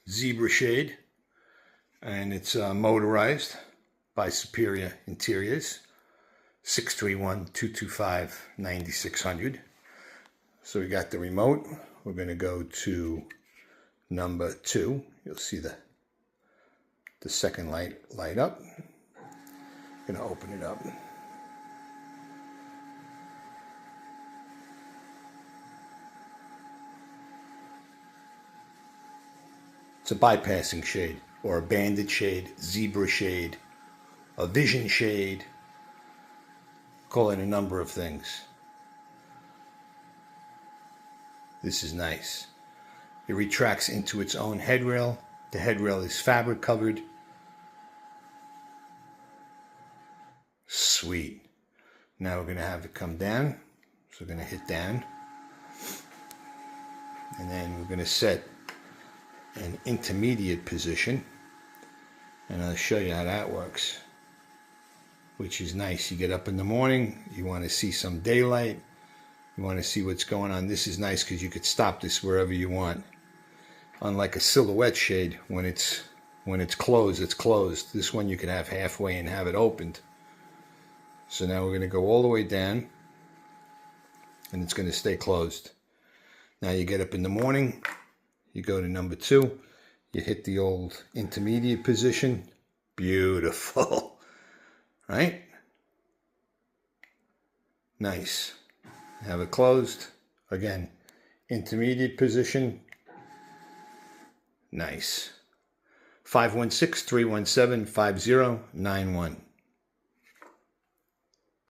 zebra shade, and it's motorized by Superior Interiors. 631-225-9600. So we got the remote. We're going to go to number 2. You'll see the second light up. I'm going to open it up. It's a bypassing shade, or a bandit shade, zebra shade, a vision shade. Call it a number of things. This is nice. It retracts into its own headrail. The headrail is fabric covered. Sweet. Now we're going to have it come down. So we're going to hit down. And then we're going to set an intermediate position. And I'll show you how that works, which is nice. You get up in the morning, you want to see some daylight, you want to see what's going on. This is nice because you could stop this wherever you want. Unlike a silhouette shade, when it's closed, it's closed. This one you can have halfway and have it opened. So now we're going to go all the way down, and it's going to stay closed. Now you get up in the morning, you go to number 2, you hit the old intermediate position. Beautiful. Right? Nice. Have it closed. Again, intermediate position. Nice. 516-317-5091.